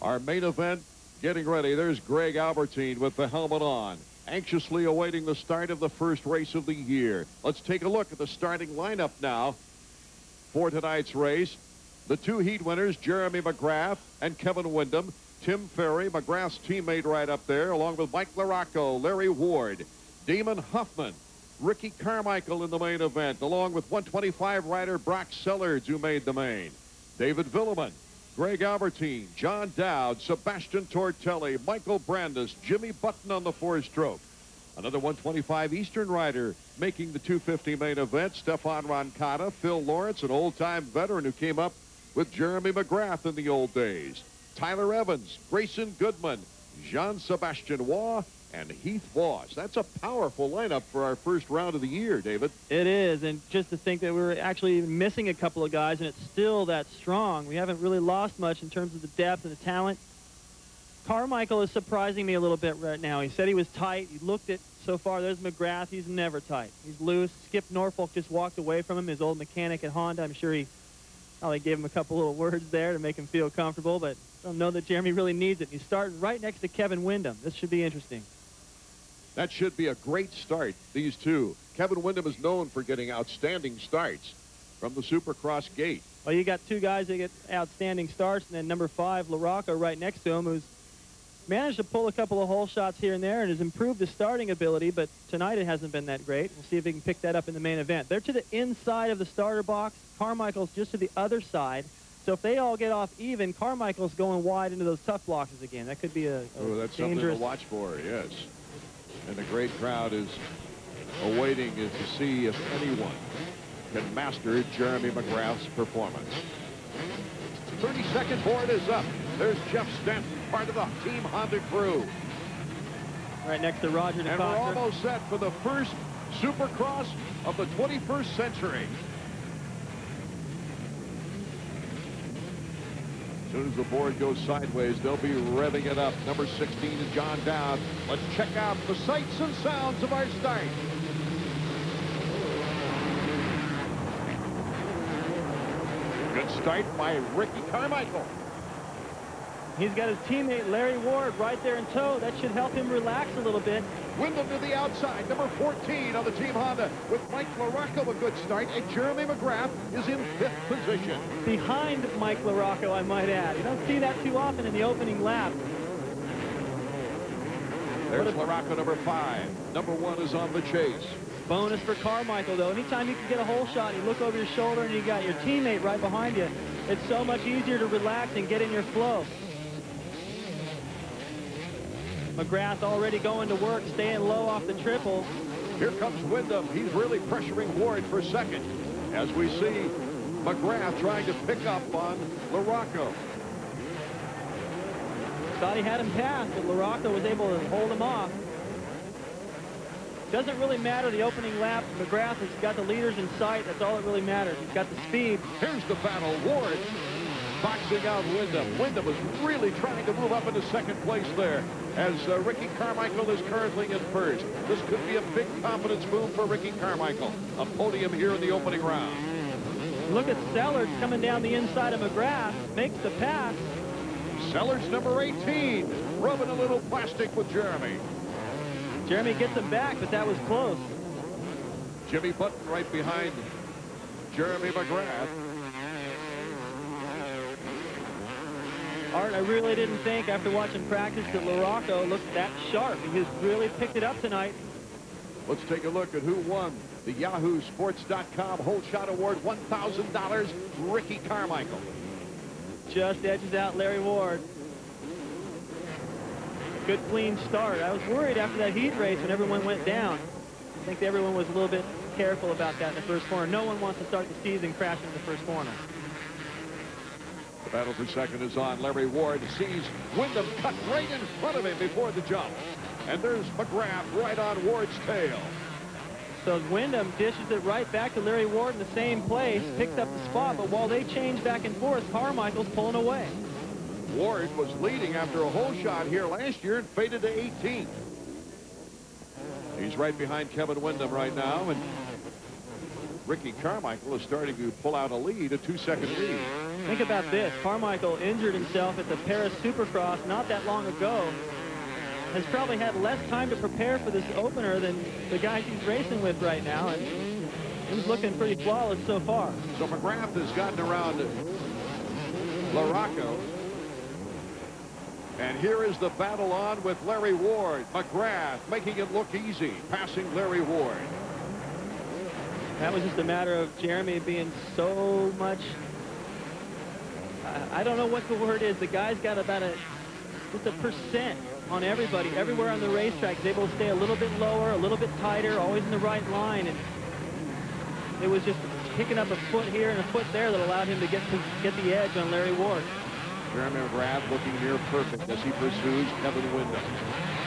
Our main event getting ready. There's Greg Albertyn with the helmet on, anxiously awaiting the start of the first race of the year. Let's take a look at the starting lineup now for tonight's race. The two heat winners, Jeremy McGrath and Kevin Windham. Tim Ferry, McGrath's teammate, right up there, along with Mike LaRocco, Larry Ward, Damon Huffman, Ricky Carmichael in the main event, along with 125 rider Brock Sellards, who made the main. David Villeman, Greg Albertyn, John Dowd, Sebastien Tortelli, Michael Brandis, Jimmy Button on the four-stroke. Another 125 Eastern rider making the 250 main event, Stefan Roncada, Phil Lawrence, an old-time veteran who came up with Jeremy McGrath in the old days. Tyler Evans, Grayson Goodman, Jean-Sebastien Waugh, and Heath Voss. That's a powerful lineup for our first round of the year, David. It is, and just to think that we were actually missing a couple of guys, and it's still that strong. We haven't really lost much in terms of the depth and the talent. Carmichael is surprising me a little bit right now. He said he was tight. He looked at, so far, there's McGrath. He's never tight. He's loose. Skip Norfolk just walked away from him, his old mechanic at Honda. I'm sure he probably gave him a couple little words there to make him feel comfortable, but I don't know that Jeremy really needs it. He's starting right next to Kevin Windham. This should be interesting. That should be a great start, these two. Kevin Windham is known for getting outstanding starts from the Supercross gate. Well, you got two guys that get outstanding starts, and then number 5, LaRocco, right next to him, who's managed to pull a couple of hole shots here and there and has improved his starting ability, but tonight it hasn't been that great. We'll see if he can pick that up in the main event. They're to the inside of the starter box. Carmichael's just to the other side. So if they all get off even, Carmichael's going wide into those tough boxes again. That could be a that's dangerous something to watch for, yes. And the great crowd is awaiting to see if anyone can master Jeremy McGrath's performance. 32nd board is up. There's Jeff Stanton, part of the Team Honda crew. Right next to Roger DeCoster. And we're almost set for the first Supercross of the 21st century. As soon as the board goes sideways, they'll be revving it up. Number 16 is John Dowd. Let's check out the sights and sounds of our start. Good start by Ricky Carmichael. He's got his teammate Larry Ward right there in tow. That should help him relax a little bit. Windham to the outside, number 14 on the Team Honda, with Mike LaRocco a good start, and Jeremy McGrath is in 5th position. Behind Mike LaRocco, I might add. You don't see that too often in the opening lap. There's LaRocco, number 5. Number 1 is on the chase. Bonus for Carmichael, though. Anytime you can get a hole shot, you look over your shoulder and you got your teammate right behind you, it's so much easier to relax and get in your flow. McGrath already going to work, staying low off the triple. Here comes Windham. He's really pressuring Ward for second, as we see McGrath trying to pick up on LaRocco. Thought he had him passed, but LaRocco was able to hold him off. Doesn't really matter the opening lap. McGrath has got the leaders in sight. That's all that really matters. He's got the speed. Here's the battle. Ward boxing out Windham. Windham is really trying to move up into second place there, as Ricky Carmichael is currently in first. This could be a big confidence move for Ricky Carmichael. A podium here in the opening round. Look at Sellards coming down the inside of McGrath. Makes the pass. Sellards, number 18, rubbing a little plastic with Jeremy. Jeremy gets him back, but that was close. Jimmy Button right behind Jeremy McGrath. Art, I really didn't think after watching practice that LaRocco looked that sharp. He just really picked it up tonight. Let's take a look at who won the YahooSports.com Whole Shot Award, $1,000, Ricky Carmichael. Just edges out Larry Ward. Good clean start. I was worried after that heat race when everyone went down. I think everyone was a little bit careful about that in the first corner. No one wants to start the season crashing in the first corner. The battle for second is on. Larry Ward sees Windham cut right in front of him before the jump. And there's McGrath right on Ward's tail. So Windham dishes it right back to Larry Ward in the same place, picks up the spot, but while they change back and forth, Carmichael's pulling away. Ward was leading after a hole shot here last year and faded to 18th. He's right behind Kevin Windham right now, and Ricky Carmichael is starting to pull out a lead, a 2-second lead. Think about this. Carmichael injured himself at the Paris Supercross not that long ago. Has probably had less time to prepare for this opener than the guys he's racing with right now. And he's looking pretty flawless so far. So McGrath has gotten around LaRocco. And here is the battle on with Larry Ward. McGrath making it look easy, passing Larry Ward. That was just a matter of Jeremy being so much, I don't know what the word is. The guy's got about just a percent on everybody. Everywhere on the racetrack, he's able to stay a little bit lower, a little bit tighter, always in the right line. And it was just picking up a foot here and a foot there that allowed him to get the edge on Larry Ward. Jeremy McGrath looking near perfect as he pursues Kevin Windham.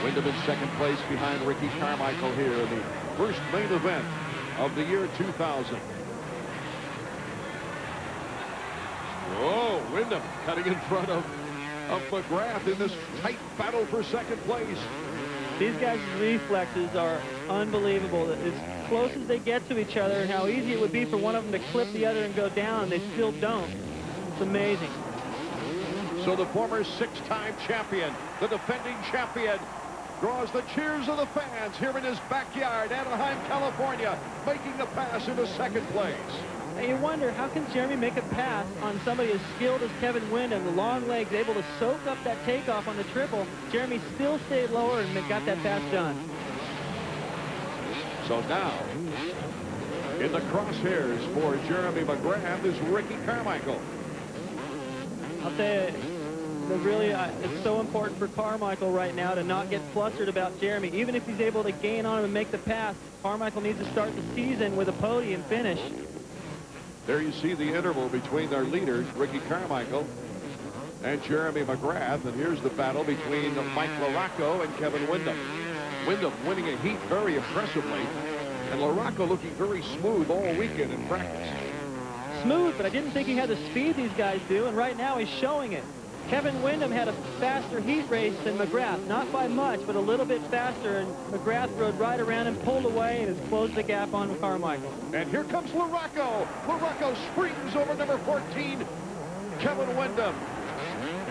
Windham in second place behind Ricky Carmichael here in the first main event of the year 2000. Whoa, Windham cutting in front of McGrath in this tight battle for second place. These guys' reflexes are unbelievable. As close as they get to each other and how easy it would be for one of them to clip the other and go down, they still don't. It's amazing. So the former six-time champion, the defending champion, draws the cheers of the fans here in his backyard, Anaheim, California, making the pass into second place. And you wonder, how can Jeremy make a pass on somebody as skilled as Kevin Windham? The long legs able to soak up that takeoff on the triple. Jeremy still stayed lower and got that pass done. So now, in the crosshairs for Jeremy McGrath is Ricky Carmichael. I'll tell you, it's so important for Carmichael right now to not get flustered about Jeremy. Even if he's able to gain on him and make the pass, Carmichael needs to start the season with a podium finish. There you see the interval between their leaders, Ricky Carmichael and Jeremy McGrath. And here's the battle between Mike LaRocco and Kevin Windham. Windham winning a heat very impressively, and LaRocco looking very smooth all weekend in practice. Smooth, but I didn't think he had the speed these guys do, and right now he's showing it. Kevin Windham had a faster heat race than McGrath, not by much, but a little bit faster, and McGrath rode right around and pulled away and has closed the gap on Carmichael. And here comes LaRocco. LaRocco springs over number 14, Kevin Windham.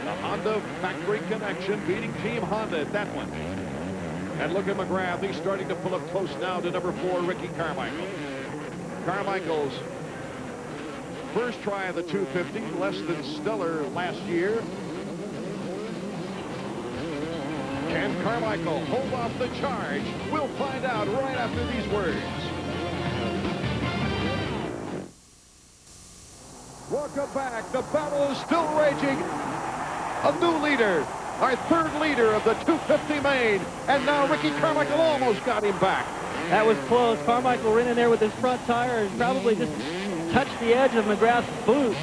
The Honda factory connection beating Team Honda at that one. And look at McGrath. He's starting to pull up close now to number 4, Ricky Carmichael. Carmichael's first try of the 250, less than stellar last year. Can Carmichael hold off the charge? We'll find out right after these words. Welcome back. The battle is still raging. A new leader, our third leader of the 250 main. And now Ricky Carmichael almost got him back. That was close. Carmichael ran in there with his front tire and probably just touched the edge of McGrath's boot.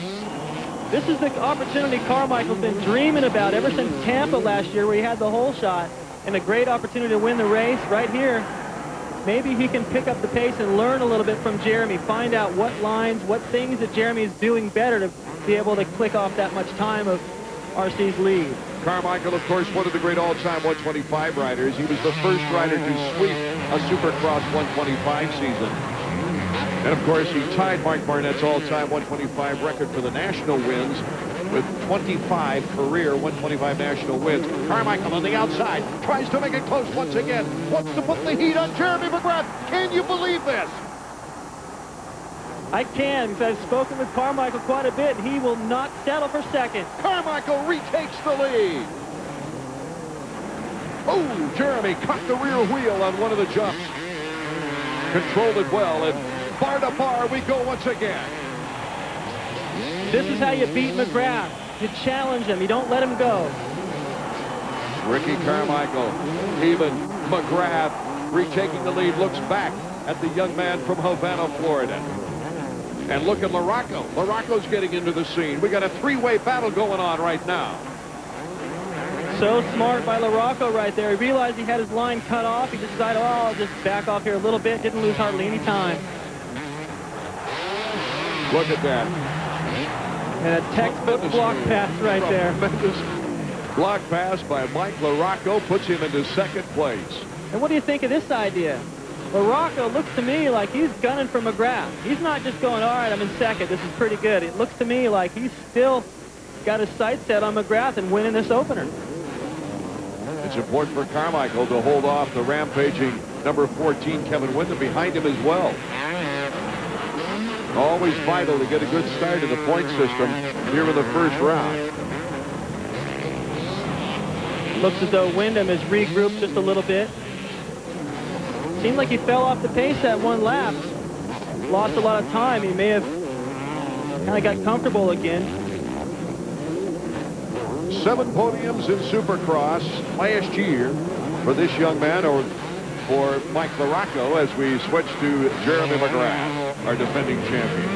This is the opportunity Carmichael's been dreaming about ever since Tampa last year, where he had the hole shot, and a great opportunity to win the race right here. Maybe he can pick up the pace and learn a little bit from Jeremy, find out what lines, what things that Jeremy is doing better to be able to click off that much time of RC's lead. Carmichael, of course, one of the great all-time 125 riders. He was the first rider to sweep a Supercross 125 season. And, of course, he tied Mark Barnett's all-time 125 record for the national wins with 25 career 125 national wins. Carmichael on the outside tries to make it close once again. Wants to put the heat on Jeremy McGrath. Can you believe this? I can, because I've spoken with Carmichael quite a bit, and he will not settle for second. Carmichael retakes the lead. Oh, Jeremy caught the rear wheel on one of the jumps. Controlled it well, and bar to bar we go once again. This is how you beat McGrath. You challenge him. You don't let him go. Ricky Carmichael, even McGrath retaking the lead, looks back at the young man from Havana, Florida. And look at LaRocco. LaRocco's getting into the scene. We got a three-way battle going on right now. So smart by LaRocco right there. He realized he had his line cut off. He decided, oh, I'll just back off here a little bit. Didn't lose hardly any time. Look at that. And a textbook block pass right there. Tremendous block pass by Mike LaRocco puts him into second place. And what do you think of this idea? LaRocco looks to me like he's gunning for McGrath. He's not just going, all right, I'm in second, this is pretty good. It looks to me like he's still got his sights set on McGrath and winning this opener. It's important for Carmichael to hold off the rampaging number 14, Kevin Windham, behind him as well. Always vital to get a good start in the point system here in the first round. Looks as though Windham has regrouped just a little bit. Seemed like he fell off the pace that one lap. Lost a lot of time. He may have kind of got comfortable again. 7 podiums in Supercross last year for this young man, or for Mike LaRocco, as we switch to Jeremy McGrath, our defending champion.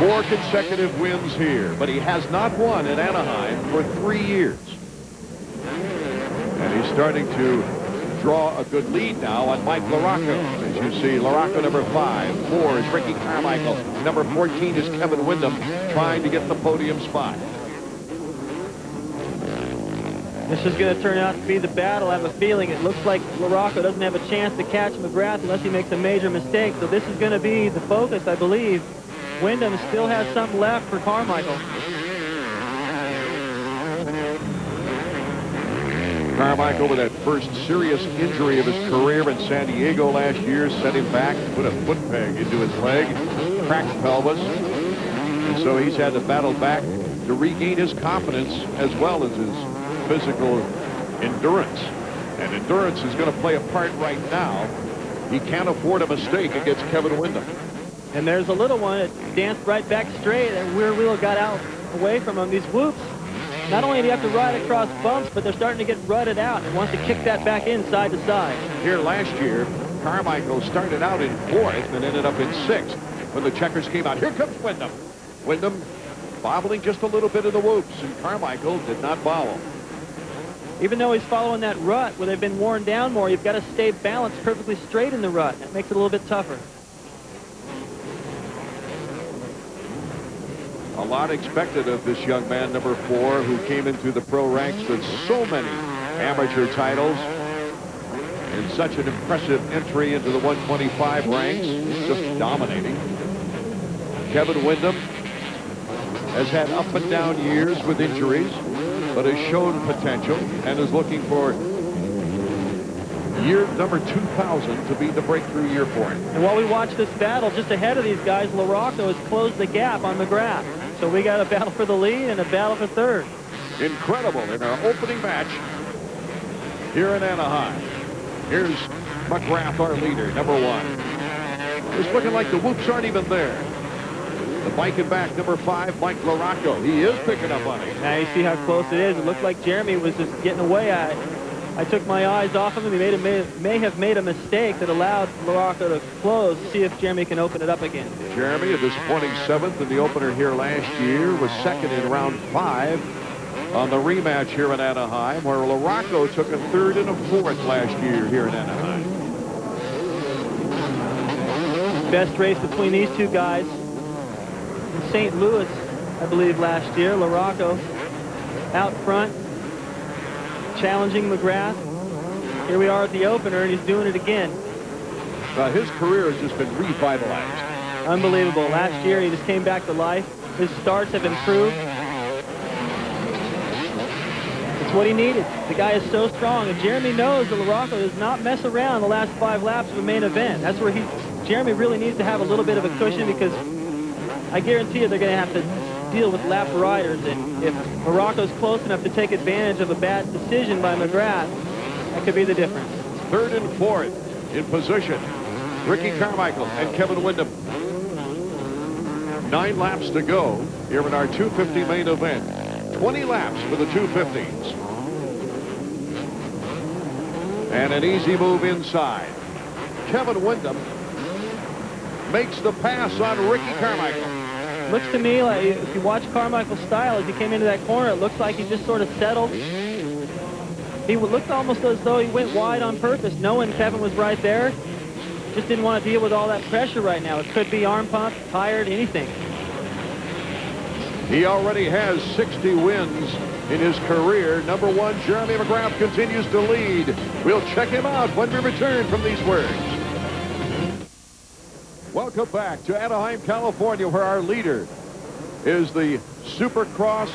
4 consecutive wins here, but he has not won at Anaheim for 3 years. And he's starting to draw a good lead now on Mike LaRocco. As you see, LaRocco number 5, 4 is Ricky Carmichael, number 14 is Kevin Windham, trying to get the podium spot. This is going to turn out to be the battle. I have a feeling it looks like LaRocco doesn't have a chance to catch McGrath unless he makes a major mistake. So this is going to be the focus, I believe. Windham still has some left for Carmichael. Carmichael, with that first serious injury of his career in San Diego last year, set him back, put a foot peg into his leg, cracked pelvis. And so he's had to battle back to regain his confidence as well as his physical endurance. And endurance is going to play a part right now. He can't afford a mistake against Kevin Windham. And there's a little one that danced right back straight, and rear wheel got out away from him. These whoops, not only do you have to ride across bumps, but they're starting to get rutted out and wants to kick that back in side to side. Here last year, Carmichael started out in 4th and ended up in 6th when the checkers came out. Here comes Windham. Windham bobbling just a little bit in the whoops, and Carmichael did not bobble. Even though he's following that rut where they've been worn down more, you've got to stay balanced perfectly straight in the rut. That makes it a little bit tougher. A lot expected of this young man, number 4, who came into the pro ranks with so many amateur titles and such an impressive entry into the 125 ranks, just dominating. Kevin Windham has had up and down years with injuries, but has shown potential and is looking for year number 2000 to be the breakthrough year for him. And while we watch this battle, just ahead of these guys, LaRocco has closed the gap on McGrath. So we got a battle for the lead and a battle for third. Incredible in our opening match here in Anaheim. Here's McGrath, our leader, number 1. It's looking like the whoops aren't even there. The bike and back, number 5, Mike LaRocco. He is picking up on it. Now you see how close it is. It looked like Jeremy was just getting away. I took my eyes off of him. He may have made a mistake that allowed LaRocco to close. See if Jeremy can open it up again. Jeremy, a disappointing 7th in the opener here last year, was 2nd in round 5 on the rematch here in Anaheim, where LaRocco took a 3rd and a 4th last year here in Anaheim. Best race between these two guys in St. Louis, I believe, last year. LaRocco out front, challenging McGrath. Here we are at the opener, and he's doing it again. His career has just been revitalized. Unbelievable. Last year, he just came back to life. His starts have improved. It's what he needed. The guy is so strong, and Jeremy knows that LaRocco does not mess around the last 5 laps of the main event. That's where Jeremy really needs to have a little bit of a cushion, because I guarantee you they're going to have to deal with lap riders, and if LaRocco's close enough to take advantage of a bad decision by McGrath, that could be the difference. 3rd and 4th in position, Ricky Carmichael and Kevin Windham. 9 laps to go here in our 250 main event. 20 laps for the 250s. And an easy move inside. Kevin Windham makes the pass on Ricky Carmichael. Looks to me like, if you watch Carmichael's style as he came into that corner, it looks like he just sort of settled. He looked almost as though he went wide on purpose, knowing Kevin was right there. Just didn't want to deal with all that pressure right now. It could be arm pump, tired, anything. He already has 60 wins in his career. Number 1, Jeremy McGrath continues to lead. We'll check him out when we return from these words. Welcome back to Anaheim, California, where our leader is the Supercross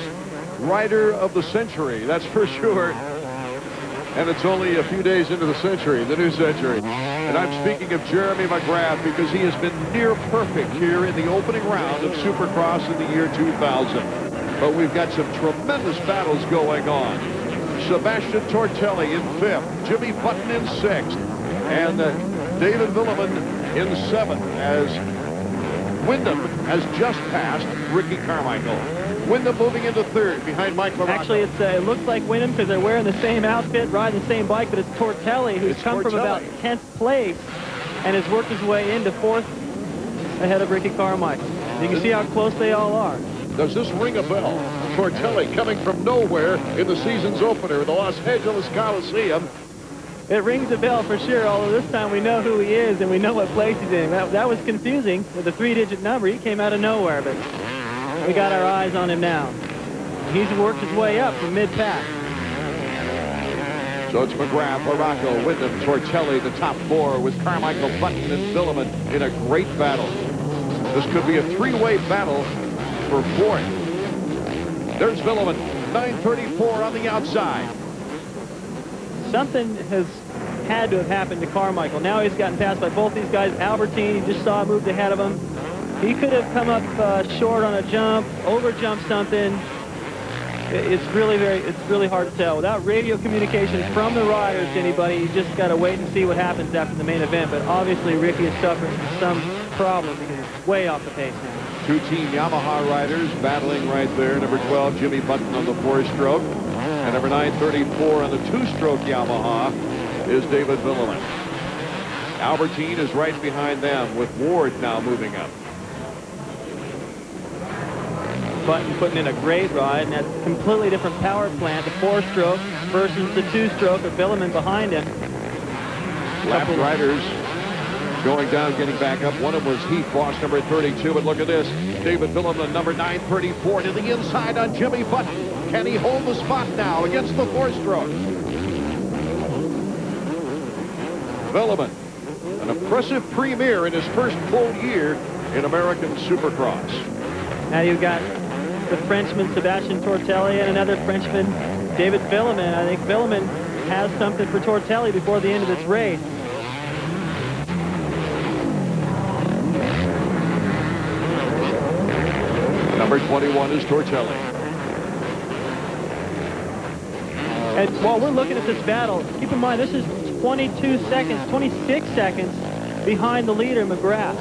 Rider of the Century. That's for sure. And it's only a few days into the century, the new century. And I'm speaking of Jeremy McGrath because he has been near perfect here in the opening round of Supercross in the year 2000. But we've got some tremendous battles going on. Sebastien Tortelli in 5th, Jimmy Button in 6th, and David Villeman in 7th as Windham has just passed Ricky Carmichael. Windham moving into 3rd behind Mike LaRocco. Actually, it looks like Windham because they're wearing the same outfit, riding the same bike, but it's Tortelli who's come from about 10th place and has worked his way into 4th ahead of Ricky Carmichael. You can see how close they all are. Does this ring a bell? Tortelli coming from nowhere in the season's opener, the Los Angeles Coliseum. It rings a bell for sure, although this time we know who he is and we know what place he's in. That was confusing with a 3-digit number. He came out of nowhere, but we got our eyes on him now. He's worked his way up from mid-pack. So it's McGrath, LaRocco, Windham, Tortelli, the top 4 with Carmichael, Button, and Villeman in a great battle. This could be a 3-way battle for 4th. There's Villeman, 9:34 on the outside. Something has had to have happened to Carmichael. Now he's gotten passed by both these guys. Albertyn, you just saw moved ahead of him. He could have come up short on a jump, over-jumped something. It's really hard to tell. Without radio communication from the riders to anybody, you just got to wait and see what happens after the main event. But obviously, Ricky is suffering some problem because he's way off the pace now. 2 Team Yamaha riders battling right there. Number 12, Jimmy Button on the 4-stroke. And number 934 on the 2-stroke Yamaha is David Villeman. Albertyn is right behind them with Ward now moving up. Button putting in a great ride, and that's a completely different power plant, the 4-stroke versus the 2-stroke of Villeman behind him. Lap riders going down, getting back up. One of them was Heath Boss, number 32, but look at this. David Villeman, number 934, to the inside on Jimmy Button. Can he hold the spot now against the 4-stroke? Villeman, an impressive premier in his first full year in American Supercross. Now you've got the Frenchman Sebastien Tortelli and another Frenchman, David Villeman. I think Villeman has something for Tortelli before the end of this race. Number 21 is Tortelli. And while we're looking at this battle, keep in mind this is 22 seconds, 26 seconds behind the leader, McGrath.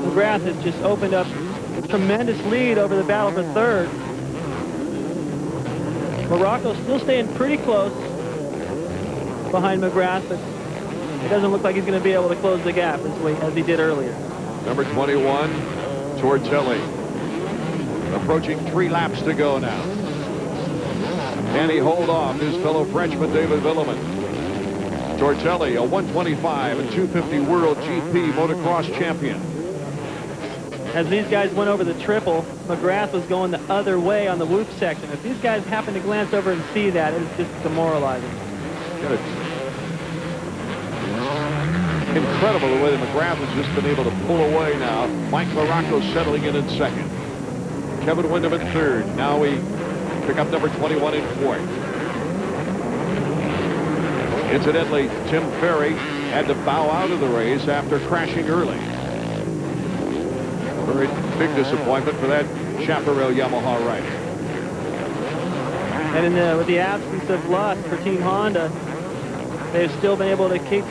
McGrath has just opened up a tremendous lead over the battle for 3rd. LaRocco still staying pretty close behind McGrath, but it doesn't look like he's going to be able to close the gap as he did earlier. Number 21, Tortelli. Approaching 3 laps to go now. Can he hold off his fellow Frenchman, David Villeman? Tortelli, a 125 and 250 World GP Motocross champion. As these guys went over the triple, McGrath was going the other way on the whoop section. If these guys happen to glance over and see that, it's just demoralizing. Good. Incredible the way that McGrath has just been able to pull away now. Mike LaRocco settling in 2nd. Kevin Windham in 3rd. Now we pick up number 21 in 4th. Incidentally, Tim Ferry had to bow out of the race after crashing early. Very big disappointment for that Chaparral Yamaha rider. And with the absence of Lusk for Team Honda, they've still been able to keep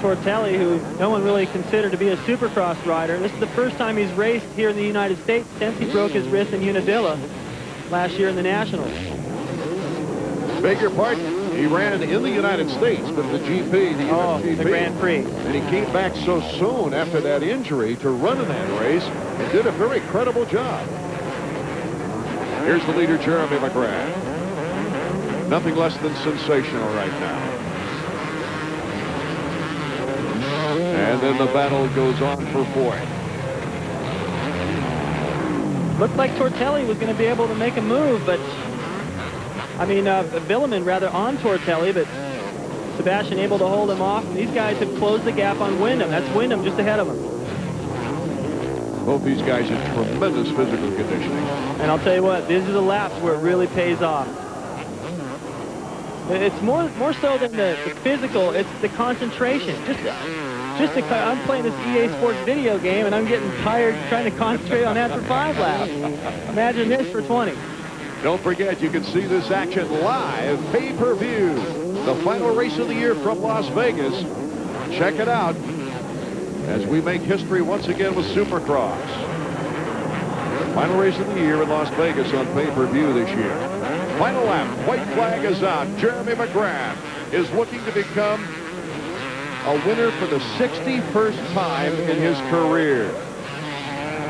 Tortelli, who no one really considered to be a Supercross rider. This is the first time he's raced here in the United States since he broke his wrist in Unadilla last year in the Nationals. Beg your pardon? He ran in the United States, but the GP, the Grand Prix. And he came back so soon after that injury to run in that race and did a very credible job. Here's the leader, Jeremy McGrath. Nothing less than sensational right now. And then the battle goes on for 4th. Looked like Tortelli was going to be able to make a move, but I mean, Villeman rather on Tortelli, but Sebastien able to hold him off. And these guys have closed the gap on Windham. That's Windham just ahead of him. Both these guys in tremendous physical conditioning. And I'll tell you what, these are the laps where it really pays off. It's more so than the physical, it's the concentration. I'm playing this EA Sports video game, and I'm getting tired trying to concentrate on that for 5 laps. Imagine this for 20. Don't forget, you can see this action live, pay-per-view. The final race of the year from Las Vegas. Check it out as we make history once again with Supercross. Final race of the year in Las Vegas on pay-per-view this year. Final lap, white flag is out. Jeremy McGrath is looking to become a winner for the 61st time in his career.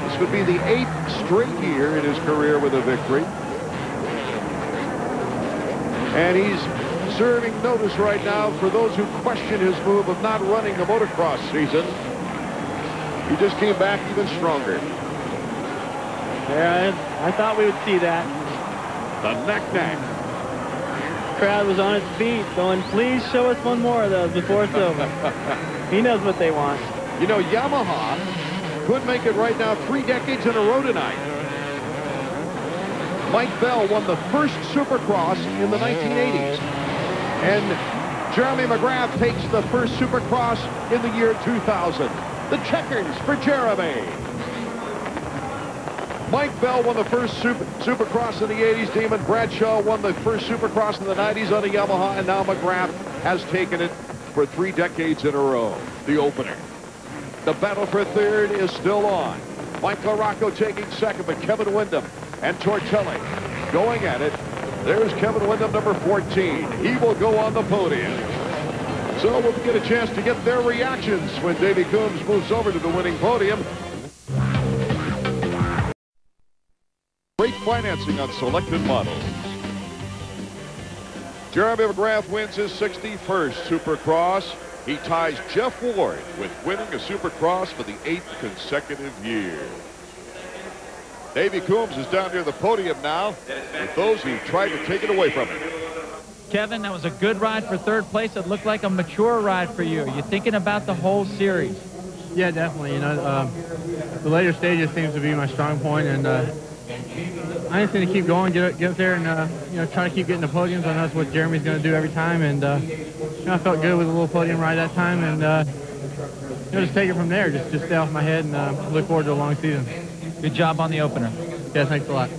This would be the 8th straight year in his career with a victory. And he's serving notice right now for those who question his move of not running the motocross season. He just came back even stronger. Yeah, I thought we would see that. The knack-knack. Crowd was on its feet going, please show us one more of those before it's over. He knows what they want. You know, Yamaha could make it right now 3 decades in a row tonight. Mike Bell won the first Supercross in the 1980s. And Jeremy McGrath takes the first Supercross in the year 2000. The checkers for Jeremy. Mike Bell won the first Supercross in the 80s. Damon Bradshaw won the first Supercross in the 90s on a Yamaha. And now McGrath has taken it for 3 decades in a row. The opener. The battle for third is still on. Mike LaRocco taking second, but Kevin Windham and Tortelli going at it. There's Kevin Windham, number 14. He will go on the podium. So we'll get a chance to get their reactions when Davey Coombs moves over to the winning podium. Great financing on selected models. Jeremy McGrath wins his 61st Supercross. He ties Jeff Ward with winning a Supercross for the 8th consecutive year. Davey Coombs is down near the podium now with those who tried to take it away from him. Kevin, that was a good ride for 3rd place. It looked like a mature ride for you. Are you thinking about the whole series? Yeah, definitely. You know, the later stages seems to be my strong point, and I just need to keep going, get up there, and you know, try to keep getting the podiums. I know that's what Jeremy's going to do every time, and you know, I felt good with a little podium ride that time, and you know, just take it from there. Just stay off my head and look forward to a long season. Good job on the opener. Yeah, thanks a lot.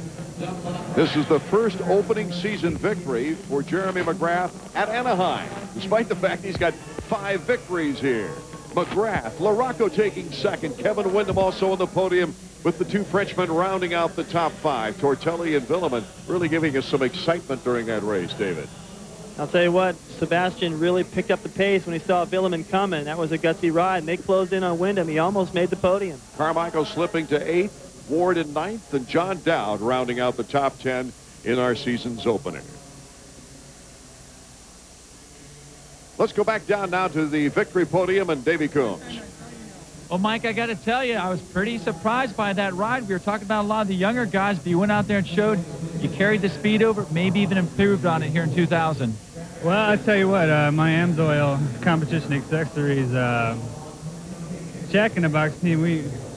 This is the first opening season victory for Jeremy McGrath at Anaheim, despite the fact he's got 5 victories here. McGrath, LaRocco taking second, Kevin Windham also on the podium with the 2 Frenchmen rounding out the top 5. Tortelli and Villeman really giving us some excitement during that race, David. I'll tell you what, Sebastien really picked up the pace when he saw Villeman coming. That was a gutsy ride, and they closed in on Windham. He almost made the podium. Carmichael slipping to 8th, Ward in 9th, and John Dowd rounding out the top 10 in our season's opener. Let's go back down now to the victory podium and Davey Coombs. Well, Mike, I got to tell you, I was pretty surprised by that ride. We were talking about a lot of the younger guys, but you went out there and showed you carried the speed over, maybe even improved on it here in 2000. Well, I tell you what, my AMSOIL competition accessories Jack in the Box team,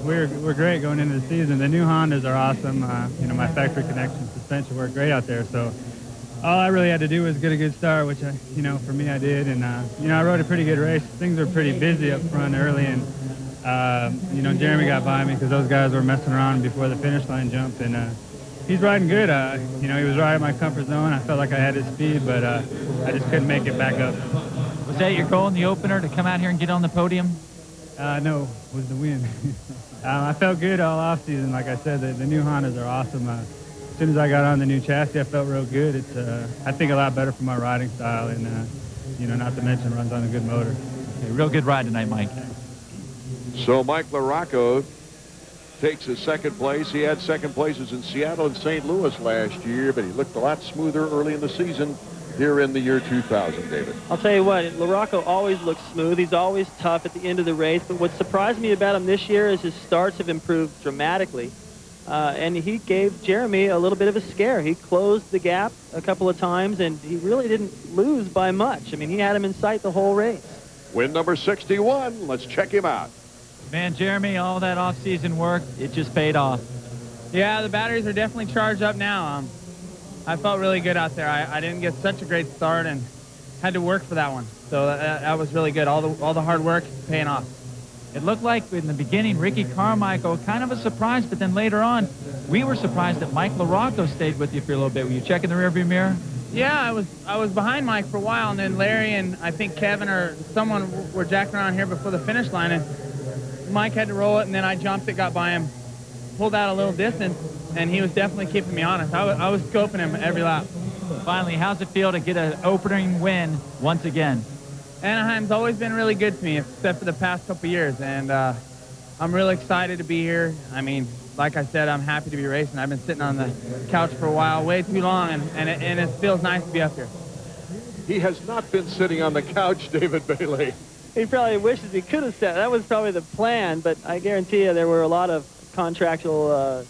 we're great going into the season. The new Hondas are awesome. You know, my factory connection suspension worked great out there. So all I really had to do was get a good start, which you know, for me I did. And you know, I rode a pretty good race. Things were pretty busy up front early, and you know, Jeremy got by me because those guys were messing around before the finish line jump, and he's riding good. You know, he was right in my comfort zone. I felt like I had his speed, but I just couldn't make it back up. Was that your goal in the opener, to come out here and get on the podium? No, it was the win. I felt good all off season. Like I said, the new Hondas are awesome. As soon as I got on the new chassis, I felt real good. It's I think a lot better for my riding style, and you know, not to mention runs on a good motor. Okay, real good ride tonight, Mike. So Mike LaRocco takes his 2nd place. He had 2nd places in Seattle and St. Louis last year, but he looked a lot smoother early in the season here in the year 2000, David. I'll tell you what, LaRocco always looks smooth. He's always tough at the end of the race, but what surprised me about him this year is his starts have improved dramatically. and he gave Jeremy a little bit of a scare. He closed the gap a couple of times, and he really didn't lose by much. I mean, he had him in sight the whole race. Win number 61. Let's check him out. Man, Jeremy, all that off-season work, it just paid off. Yeah, the batteries are definitely charged up now. I felt really good out there. I didn't get such a great start and had to work for that one. So that was really good. All the hard work paying off. It looked like in the beginning, Ricky Carmichael, kind of a surprise, but then later on, we were surprised that Mike LaRocco stayed with you for a little bit. Were you checking the rearview mirror? Yeah, I was behind Mike for a while, and then Larry and I think Kevin or someone were jacking around here before the finish line, and Mike had to roll it, and then I jumped it, got by him, pulled out a little distance, and he was definitely keeping me honest. I was scoping him every lap. Finally, how's it feel to get an opening win once again? Anaheim's always been really good to me, except for the past couple years, and I'm really excited to be here. I mean, like I said, I'm happy to be racing. I've been sitting on the couch for a while, way too long, and it feels nice to be up here. He has not been sitting on the couch, David Bailey. He probably wishes he could have said that was probably the plan, but I guarantee you there were a lot of contractual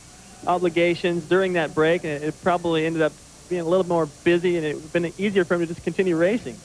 obligations during that break, and it probably ended up being a little more busy, and it would have been easier for him to just continue racing.